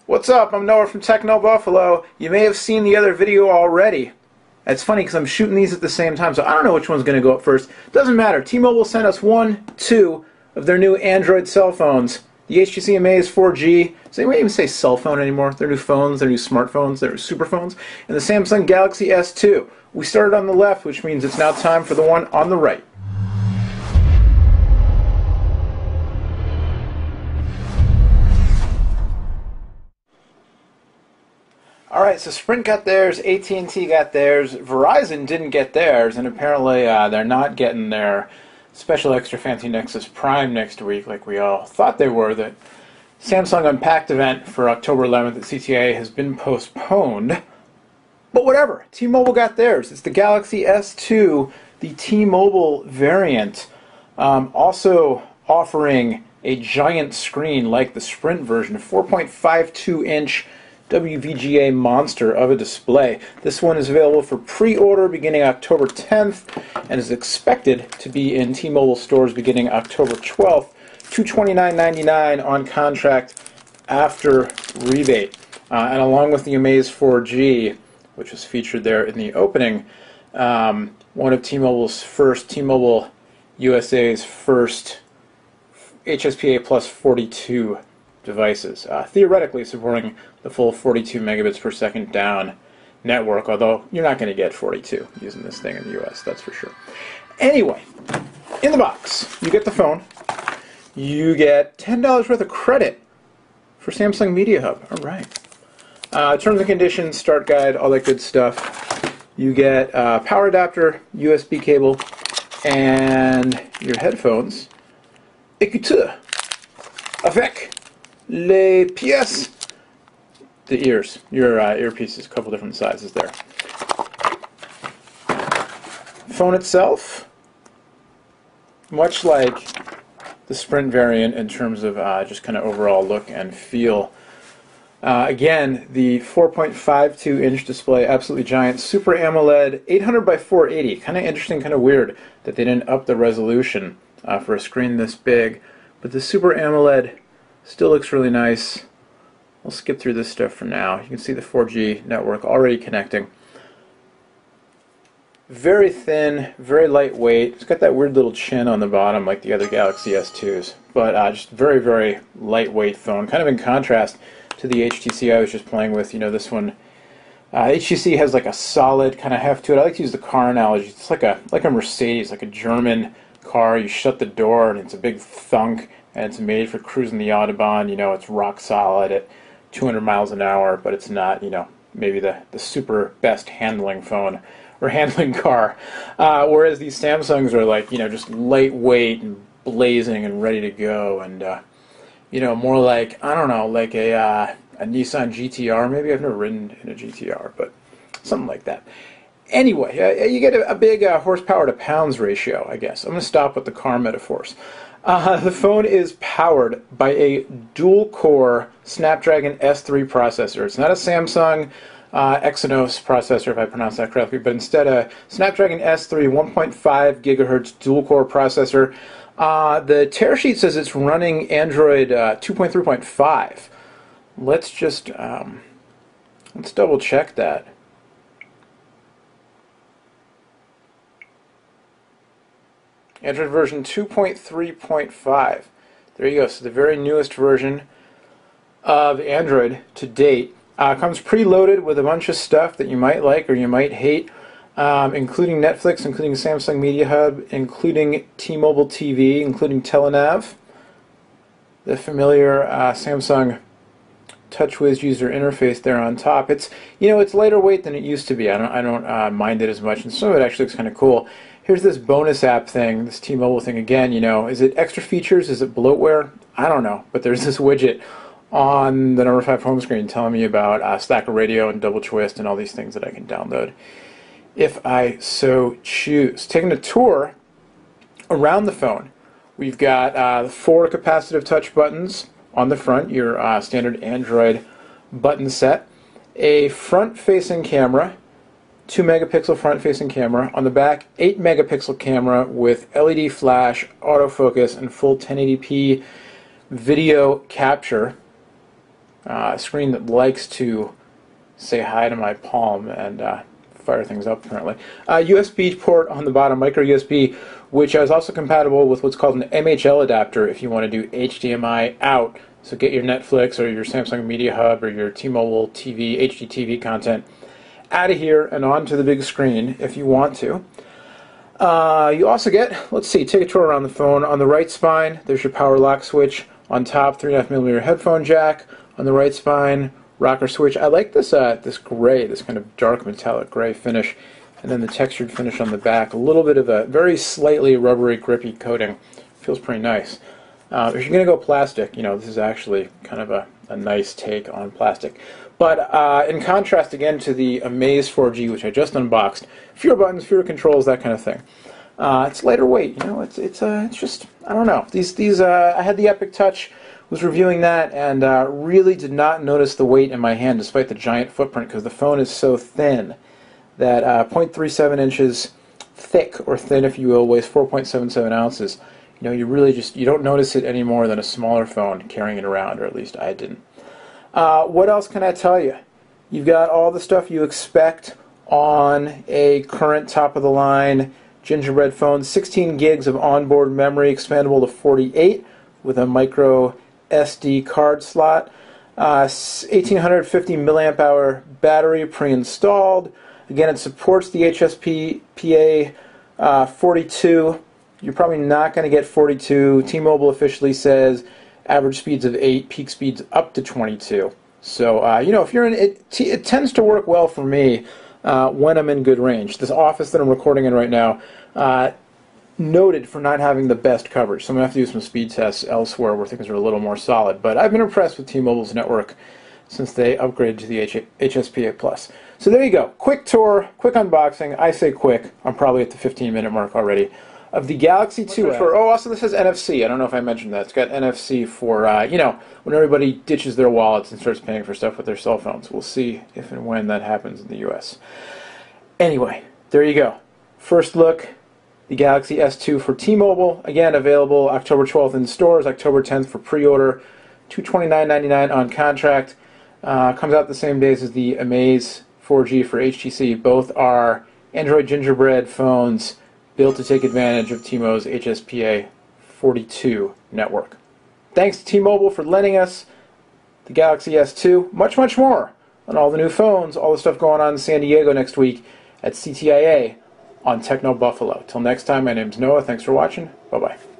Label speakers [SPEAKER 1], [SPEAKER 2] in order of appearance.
[SPEAKER 1] What's up? I'm Noah from Techno Buffalo. You may have seen the other video already. It's funny because I'm shooting these at the same time, so I don't know which one's going to go up first. Doesn't matter. T-Mobile sent us two of their new Android cell phones. The HTC Amaze 4G. Does anyone even say cell phone anymore? Their new phones, their new smartphones, their super phones. And the Samsung Galaxy S2. We started on the left, which means it's now time for the one on the right. Alright, so Sprint got theirs, AT&T got theirs, Verizon didn't get theirs, and apparently they're not getting their special extra fancy Nexus Prime next week like we all thought they were. The Samsung Unpacked event for October 11th at CTA has been postponed. But whatever, T-Mobile got theirs. It's the Galaxy S2, the T-Mobile variant, also offering a giant screen like the Sprint version, a 4.52-inch WVGA monster of a display. This one is available for pre-order beginning October 10th and is expected to be in T-Mobile stores beginning October 12th, $229.99 on contract after rebate. And along with the Amaze 4G, which was featured there in the opening, one of T-Mobile USA's first HSPA plus 42 devices, theoretically supporting the full 42 megabits per second down network, although you're not going to get 42 using this thing in the US, that's for sure. Anyway, in the box, you get the phone, you get $10 worth of credit for Samsung Media Hub. All right. Terms and conditions, start guide, all that good stuff. You get power adapter, USB cable, and your headphones. Écouteurs avec les pièces. The ears, your earpieces, a couple different sizes there. Phone itself, much like the Sprint variant in terms of just kind of overall look and feel. Again, the 4.52-inch display, absolutely giant, Super AMOLED, 800 by 480. Kind of interesting, kind of weird that they didn't up the resolution for a screen this big. But the Super AMOLED still looks really nice. We'll skip through this stuff for now. You can see the 4G network already connecting. Very thin, very lightweight. It's got that weird little chin on the bottom like the other Galaxy S2s. But just very, very lightweight phone. Kind of in contrast to the HTC I was just playing with. You know, this one, HTC has like a solid kind of heft to it. I like to use the car analogy. It's like a Mercedes, like a German car. You shut the door and it's a big thunk, and it's made for cruising the Autobahn. You know, it's rock solid at 200 miles an hour, but it's not, you know, maybe the super best handling phone or handling car. Whereas these Samsungs are like, you know, just lightweight and blazing and ready to go, and you know, more like, I don't know, like a Nissan GTR. Maybe I've never ridden in a GTR, but something like that. Anyway, you get a big horsepower to pounds ratio, I guess. I'm going to stop with the car metaphors. The phone is powered by a dual-core Snapdragon S3 processor. It's not a Samsung Exynos processor, if I pronounce that correctly, but instead a Snapdragon S3 1.5 gigahertz dual-core processor. The tear sheet says it's running Android 2.3.5. Let's just let's double check that. Android version 2.3.5. There you go. So the very newest version of Android to date. Comes preloaded with a bunch of stuff that you might like or you might hate, including Netflix, including Samsung Media Hub, including T-Mobile TV, including Telenav, the familiar Samsung TouchWiz user interface there on top. It's, you know, it's lighter weight than it used to be. I don't mind it as much, and some of it actually looks kind of cool. Here's this bonus app thing, this T-Mobile thing again. You know, is it extra features? Is it bloatware? I don't know, but there's this widget on the number 5 home screen telling me about Stacker Radio and Double Twist and all these things that I can download if I so choose. Taking a tour around the phone, we've got 4 capacitive touch buttons on the front, your standard Android button set, a front-facing camera, 2 megapixel front-facing camera. On the back, 8 megapixel camera with LED flash, autofocus, and full 1080p video capture. a screen that likes to say hi to my palm and fire things up, apparently. USB port on the bottom, micro USB, which is also compatible with what's called an MHL adapter if you want to do HDMI out. So get your Netflix or your Samsung Media Hub or your T-Mobile TV, HDTV content out of here and onto the big screen if you want to. You also get, let's see, take a tour around the phone. On the right spine, there's your power lock switch. On top, 3.5mm headphone jack. On the right spine, rocker switch. I like this this gray, this kind of dark metallic gray finish, and then the textured finish on the back. A little bit of a very slightly rubbery, grippy coating. Feels pretty nice. If you're going to go plastic, this is actually kind of a nice take on plastic. But in contrast, again, to the Amaze 4G, which I just unboxed, fewer buttons, fewer controls, that kind of thing. It's lighter weight. It's just, I don't know. I had the Epic Touch, was reviewing that, and really did not notice the weight in my hand, despite the giant footprint, because the phone is so thin that 0.37 inches thick, or thin if you will, weighs 4.77 ounces. You really you don't notice it any more than a smaller phone carrying it around, or at least I didn't. What else can I tell you? You've got all the stuff you expect on a current top-of-the-line Gingerbread phone. 16 gigs of onboard memory, expandable to 48 with a micro SD card slot. 1850 milliamp hour battery pre-installed. Again, it supports the HSPA 42. You're probably not going to get 42. T-Mobile officially says average speeds of 8, peak speeds up to 22. So, if you're in it tends to work well for me when I'm in good range. This office that I'm recording in right now, noted for not having the best coverage. So I'm going to have to do some speed tests elsewhere where things are a little more solid. But I've been impressed with T-Mobile's network since they upgraded to the HSPA Plus. So there you go. Quick tour, quick unboxing. I say quick. I'm probably at the 15-minute mark already. Of the Galaxy 2. Also this has NFC. I don't know if I mentioned that. It's got NFC for, when everybody ditches their wallets and starts paying for stuff with their cell phones. We'll see if and when that happens in the U.S. Anyway, there you go. First look, the Galaxy S2 for T-Mobile. Again, available October 12th in stores, October 10th for pre-order, $229.99 on contract. Comes out the same days as the Amaze 4G for HTC. Both are Android Gingerbread phones built to take advantage of T-Mobile's HSPA 42 network. Thanks to T-Mobile for lending us the Galaxy S2. Much, much more on all the new phones, all the stuff going on in San Diego next week at CTIA on Techno Buffalo. Till next time, my name's Noah. Thanks for watching. Bye-bye.